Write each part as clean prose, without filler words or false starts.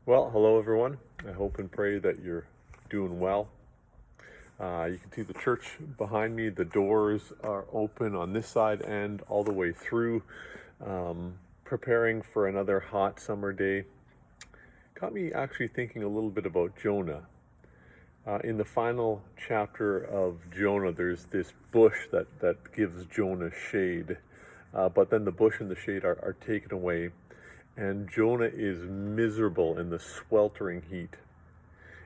Well, hello everyone. I hope and pray that you're doing well. You can see the church behind me. The doors are open on this side and all the way through, preparing for another hot summer day. Got me actually thinking a little bit about Jonah. In the final chapter of Jonah, there's this bush that gives Jonah shade, but then the bush and the shade are taken away, and Jonah is miserable in the sweltering heat.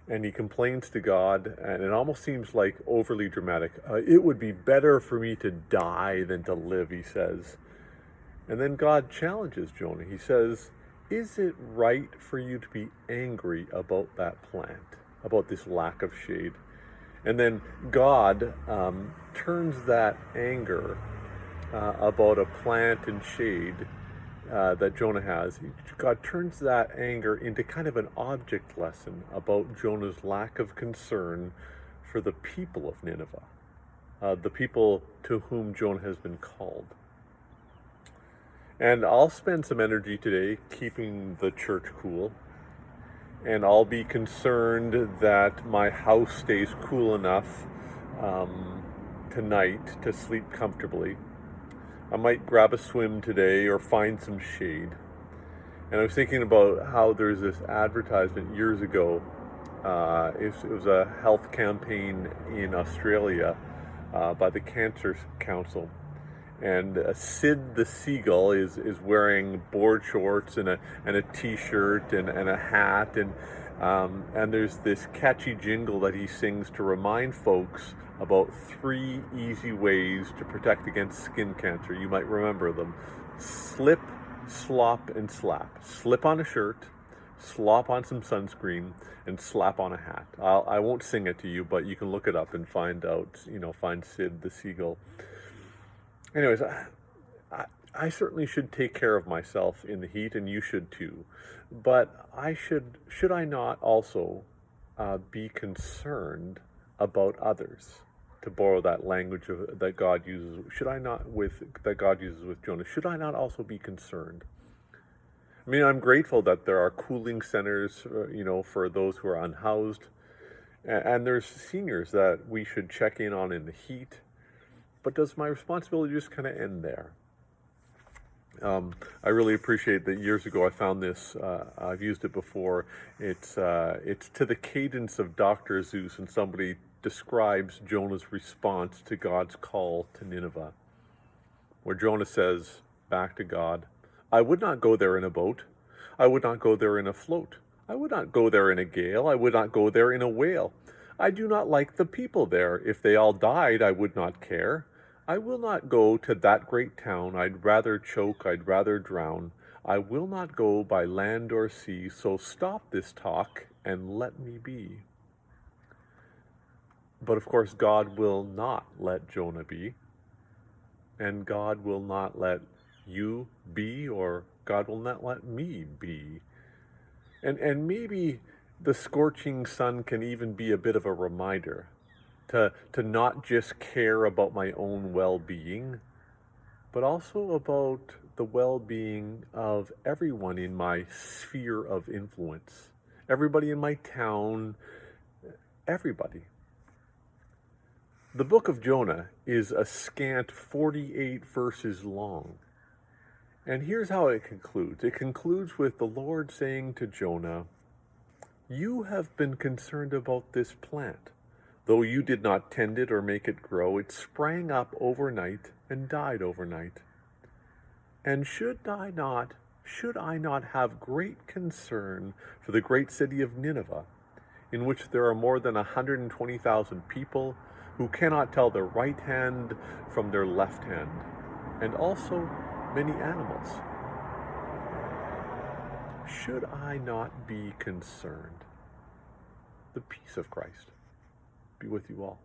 And he complains to God, and it almost seems like overly dramatic. It would be better for me to die than to live, he says. And then God challenges Jonah. He says, is it right for you to be angry about that plant, about this lack of shade? And then God turns that anger about a plant and shade that Jonah has, God turns that anger into kind of an object lesson about Jonah's lack of concern for the people of Nineveh, the people to whom Jonah has been called. And I'll spend some energy today keeping the church cool, and I'll be concerned that my house stays cool enough tonight to sleep comfortably. I might grab a swim today or find some shade. And I was thinking about how there's this advertisement years ago. It was a health campaign in Australia by the Cancer Council. And Sid the Seagull is wearing board shorts and a t-shirt and a hat. And there's this catchy jingle that he sings to remind folks about 3 easy ways to protect against skin cancer. You might remember them. Slip, slop, and slap. Slip on a shirt, slop on some sunscreen, and slap on a hat. I won't sing it to you, but you can look it up and find out, find Sid the Seagull. Anyways, I certainly should take care of myself in the heat, and you should too. But should I not also be concerned about others? To borrow that language that God uses, that God uses with Jonah, should I not also be concerned? I mean, I'm grateful that there are cooling centers, for those who are unhoused, and there's seniors that we should check in on in the heat. But does my responsibility just kind of end there? I really appreciate that years ago I found this. I've used it before. It's to the cadence of Dr. Seuss, and somebody describes Jonah's response to God's call to Nineveh, where Jonah says back to God, I would not go there in a boat. I would not go there in a float. I would not go there in a gale. I would not go there in a whale. I do not like the people there. If they all died, I would not care. I will not go to that great town. I'd rather choke, I'd rather drown. I will not go by land or sea, so stop this talk and let me be. But of course, God will not let Jonah be, and God will not let you be, or God will not let me be. And maybe the scorching sun can even be a bit of a reminder to not just care about my own well-being, but also about the well-being of everyone in my sphere of influence, everybody in my town, everybody. The book of Jonah is a scant 48 verses long. And here's how it concludes. It concludes with the Lord saying to Jonah, you have been concerned about this plant. Though you did not tend it or make it grow, it sprang up overnight and died overnight. And should I not have great concern for the great city of Nineveh, in which there are more than 120,000 people who cannot tell their right hand from their left hand, and also many animals? Should I not be concerned? The peace of Christ be with you all.